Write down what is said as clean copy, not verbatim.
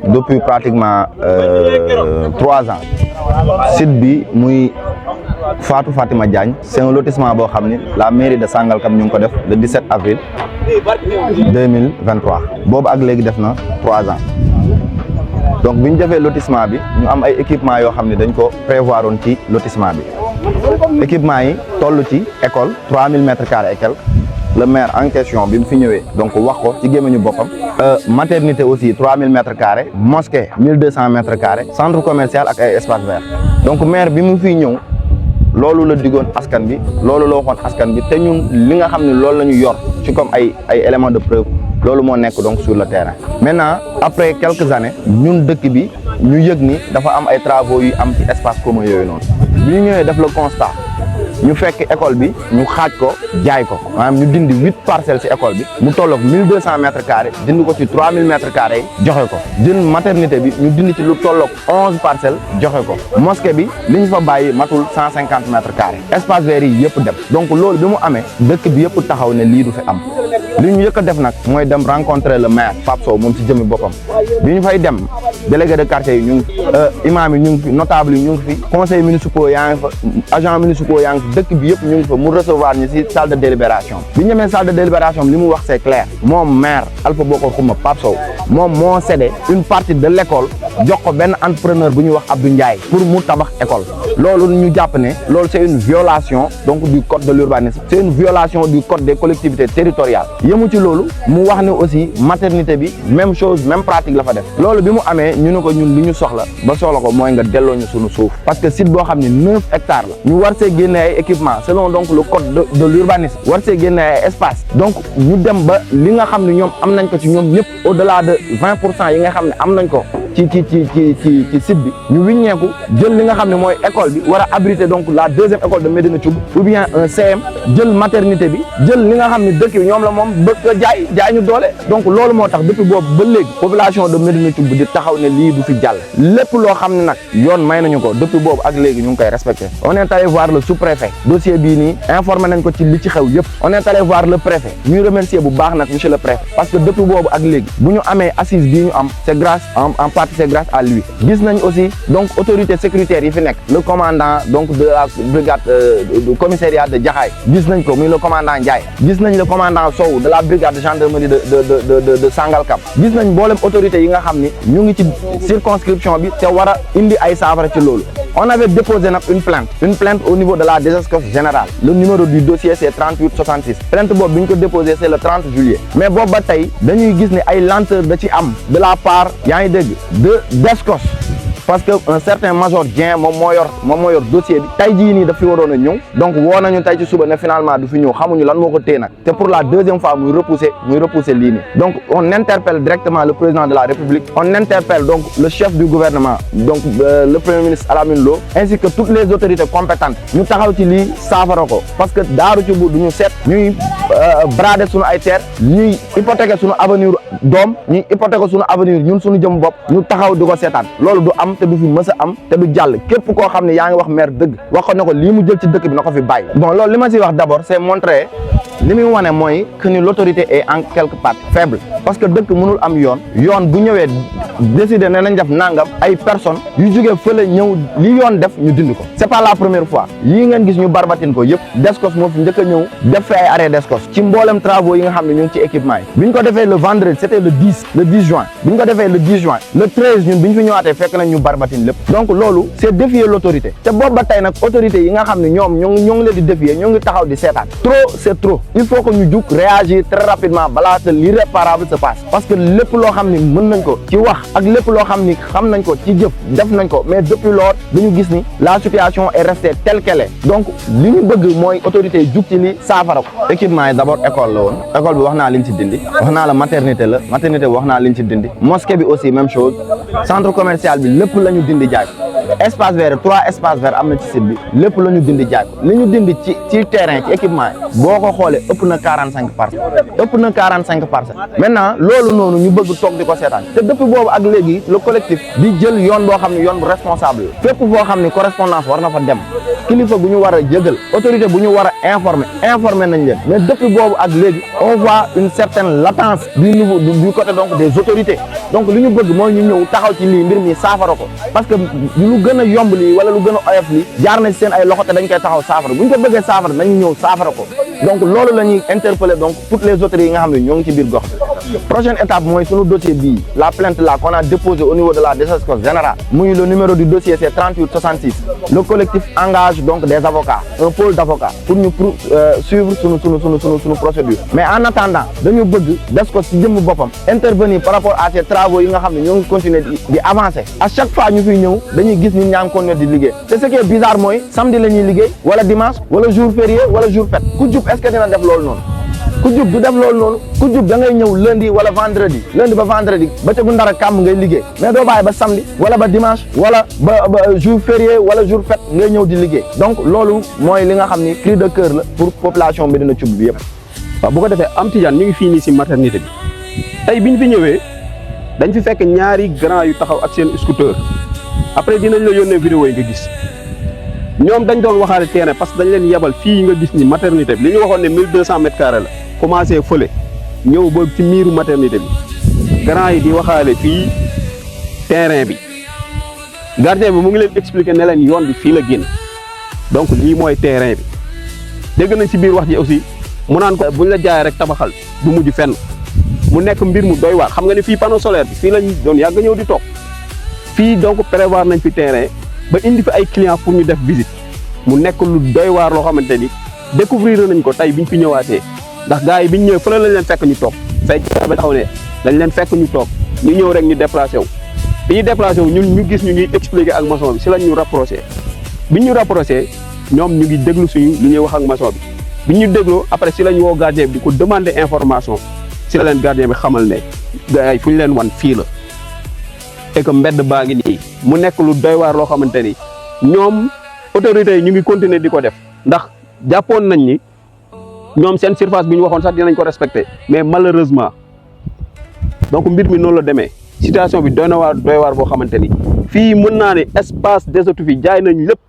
depuis pratiquement 3 ans site bi muy Fatou Fatima Diagne c'est un lotissement boo xam ni la mairie de Sangalkam ñu ngi ko def le 17 avril 2023 boobu ak léegi def na 3 ans donc bi ñu defee lotissement bi ñu am ay équipement yoo xam ne dañ ko prévoir woon ci lotissement bi équipement yi toll ci école 3000 mètres carrés et quelques le maire en question bi mu fi ñëwee donc wax ko ci gémmiñu boppam maternité aussi 3000 mètres carrés mosquée 1200 mètres carrés centre commercial ak ay espace vert donc maire bi mu fiy ñëw loolu la diggoon askan bi loolu la waxoon askan bi te ñun li nga xam ne loolu la ñu yor ci comme ay éléments de preuve loolu moo nekk donc sur le terrain. Maintenant après quelques années ñun dëkk bi ñu yëg ni dafa am ay travaux yu am ci espace commun yooyu noonu bi ñu ñëwee def le constat ñu fekk école bi ñu xaaj ko jaay ko maanaam ñu dindi 8 parcelles ci école bi mu tolloog 1200 mètres carrés dindi ko ci 3000 mètres carrés yi joxe ko jël maternité bi ñu dindi ci lu tolloog 11 parcelles joxe ko mosquée bi li ñu fa bàyyi matul 150 mètres carrés espace vert yi yëpp dem donc loolu bi mu amee dëkk bi yëpp taxaw ne lii du fi am li ñu yëkk a def nag mooy dem rencontrer le maire Pape Sow moom ci jëmmi boppam bi ñu fay dem délégué de quartier yi ñu ngi fi imam yi ñu ngi fi notable yi ñu ngi fi conseil municipaux yaa ngi fa agent municipaux yaa ngi fi dëkk bi yëpp ñu ngi fa mu recevoir ñu ci salle de délibération bi ñu demee salle de délibération li mu wax c'est clair moom maire Alpha Bokor Xuma Pape Sow moom moo cédé une partie de l'école jox ko benn entrepreneur bu ñuy wax Abdou Ndiaye pour mu tabax école loolu ñu jàpp ne loolu c'est une violation donc du code de l'urbanisme c'est une violation du code des collectivités territoriales yemu ci loolu mu wax ne aussi maternité bi même chose même pratique la fa def loolu bi mu amee ñu ne ko ñun li ñu soxla ba soxla ko mooy nga delloo ñu suñu suuf parce que site boo xam ne 9 hectares la ñu war see génne ay équipement selon donc le code de l'urbanisme war see génne ay espace donc ñu dem ba li nga xam ne ñoom am nañ ko ci ñoom ñëpp au delà de 20% yi nga xam ne am nañ ko ci site bi ñu wiññeeku jël li nga xam ne mooy école bi war a abriter donc la deuxième école de Médina Thioub ou bien un CM jël maternité bi jël li nga xam ne dëkk bi ñoom la moom bëgg jaay ñu doole donc loolu moo tax depuis boobu ba léegi population de Médina Thioub di taxaw ne lii du fi jàll lépp loo xam ne nag yoon may nañu ko depuis boobu ak léegi ñu ngi koy respecté on est allé voir le sous-préfet dossier bii nii informé nañ ko ci li ci xew yëpp on est allé voir le préfet ñuy remercier bu baax nag monsieur le préfet parce que depuis boobu ak léegi bu ñu amee assise bii ñu am c'est grâce en partie c'est grâce à lui gis nañ aussi donc autorité sécuritaire yi fi nekk le commandant donc de la brigade du commissariat de Jaxaay gis nañ ko muy le commandant Ndiaye gis nañ le commandant Sow de la brigade de gendarmerie de Sangalkam gis nañ mboolem autorité yi nga xam ni ñu ngi ci circonscription bi te war a indi ay saafara ci loolu on avait déposé nag une plainte au niveau de la DSCOS générale le numéro du dossier c'est 3866 plainte boobu bi ñu ko déposé c'est le 30 juillet mais boobu ba tey dañuy gis ne ay lenteur da ci am de la part yaa ngi dégg de DSCOS parce que un certain major Dieng moom moo yor dossier bi tey jii nii daf fi waroon a ñëw donc woo nañu tey ci suba ne finalement du fi ñëw xamuñu lan moo ko téye nag te pour la deuxième fois muy repousser lii nii donc on interpelle directement le président de la République on interpelle donc le chef du gouvernement donc le premier ministre Alamine Lo ainsi que toutes les autorités compétentes ñu taxaw ci lii saafara ko parce que daaru ci bu du ñu seet ñuy brader suñu ay terre ñuy hypothéquer suñu avenir doom ñuy hypothéquer suñu avenir ñun suñu jëm bopp ñu taxaw di ko seetaan loolu du am te du fi mës a am te du jàll képp koo xam ne yaa ngi wax maire dëgg wax ko ne ko lii mu jël ci dëkk bi na ko fi bàyyi bon loolu li ma ciy wax d'abord c'est montrer li muy wane mooy que ni l'autorité est en quelque part faible parce que dëkk mënul am yoon bu ñëwee décider ne nañ def nangam ay personnes yu jógee fële ñëw li yoon def ñu dindi ko c'est pas la première fois yii ngeen gis ñu barbatin ko yëpp DSCOS moo fi njëkk a ñëw def fi ay arrêt DSCOS ci mboolem travaux yi nga xam ne ñu ngi ci équipement yi bi ñu ko defee le vendredi c'était le 10 juin bi ñu ko defee le 10 juin le 13 ñun bi ñu fi ñëwaatee fekk nañ ñu barbatin lépp donc loolu c'est défier l'autorité te boobu ba tey nag autorité yi nga xam ne ñoom ñoo ngi leen di défier ñoo ngi taxaw di seetaan trop c'est trop il faut que ñu jug réagir très rapidement balaa que l'irréparable se passe parce que lépp loo xam ni mën nañ ko ci wax ak lépp loo xam ni xam nañ ko ci jëf def nañ ko mais depuis lors dañu gis ni la situation est restée telle qu'elle est donc li ñu bëgg mooy autorité jug ci li saafara ko équipement yi d'abord école la woon école bi wax naa liñ ci dindi wax naa la maternité bi wax naa liñ ci dindi mosquée bi aussi même chose centre commercial bi lépp la ñu dindi jaay espace vert 3 espace vert am na ci site bi lépp la ñu dindi jaay ko li ñu dindi ci terrain ci équipement yi boo ko xoolee ëpp na 45 parcelles ëpp na 45 parcelles maintenant loolu noonu ñu bëgg toog di ko seetaan te depuis boobu ak léegi le collectif di jël yoon boo xam ne yoon bu responsable la fépp foo xam ne correspondance war na fa dem kilifa bu ñu war a jëgal autorité bu ñu war a informer nañ leen mais depuis boobu ak léegi on voit une certaine latence du côté donc des autorités donc li ñu bëgg mooy ñu ñëw taxaw ci lii mbir mi saafara ko parce que lu gën a yomb lii wala lu gën a oyof lii jaar na ci seen ay loxo te dañ koy taxaw saafara bu ñu ko bëggee saafara nañu ñëw saafara ko donc loolu la ñuy interpeller donc toutes les autorités yi nga xam ne ñoo ngi ci biir gox prochaine étape mooy sunu dossier bii la plainte là qu'on a déposé au niveau de la DSCOS générale muy le numéro du dossier c'est 38 66 le collectif engage donc des avocats un pôle d'avocats pour ñu suivre sunu procédure mais en attendant dañu bëgg DSCOS ci jëmm boppam intervenir par rapport à ces travaux yi nga xam ne ñoo ngi continuer di avancer à chaque fois ñu fiy ñëw dañuy gis nit ñaa ngi continuer di liggéey te ce qui est bizarre mooy samedi la ñuy liggéey wala dimanche wala jour férié wala jour fête ku jub est-ce que dina def loolu noonu ku jub du def loolu noonu ku jub da ngay ñëw lundi wala vendredi ba vendredi ba ca gu ndara kàmm ngay liggéey mais doo bàyyi ba samedi wala ba dimanche wala ba jour férié wala jour fête ngay ñëw di liggéey donc loolu mooy li nga xam ni cri de cœur la pour population bi dina cub bi yëpp. waaw bu ko defee am Tidiane ñu ngi fii nii si maternité bi tey bi ñu fi ñëwee dañ fi fekk ñaari grand yu taxaw ak seen scooter après dinañ la yónnee vidéo yi nga gis ñoom dañ doon waxaale terrain parce que dañ leen yebal fii nga gis ni maternité bi li ñu waxoon ne 1200 mètres carrés la commencé fële ñëw ba ci miiru maternité bi grand yi di waxaale fii terrain bi gardien bi mu ngi leen expliquer ne leen yoon bi fii la génn donc lii mooy terrain bi dégg nañ si biir wax ji aussi mu naan ko buñ la jaayee rek tabaxal du mujj fenn mu nekk mbir mu doy waar xam nga ne fii panneau solaire bi fii lañ doon yàgg ñëw di toog fii donc prévoir nañ fi terrain ba indi fi ay clients pour ñu def visite mu nekk lu doy waar loo xamante ni découvrir nañ ko tey biñ fi ñëwaatee ndax gars yi biñ ñëwee fële lañ leen fekk ñu toog fekk ba taxaw ne dañ leen fekk ñu toog ñu ñëw rek ñu déplacé wu bi ñu déplacé wu ñun ñu gis ñu ngi expliquer ak maçon bi si lañ ñu rapproché biñ ñu rapproché ñoom ñu ngi déglu suñu li ñuy wax ak maçon bi ñu dégloo après si lañ woo gardien bi di ko demander information si la leen gardien bi xamal ne gars yi fu ñu leen wan fii la et que mbedd baa ngi nii mu nekk lu doy waar loo xamante ni ñoom autorités yi ñu ngi continuer di ko def ndax jàppoon nañ ni ñoom seen surface bi ñu waxoon sax dinañ ko respecté mais malheureusement donc mbir mi noonu la demee situation bi doy waar boo xamante ni fii mën naa ne espace désertu fi jaay nañ lépp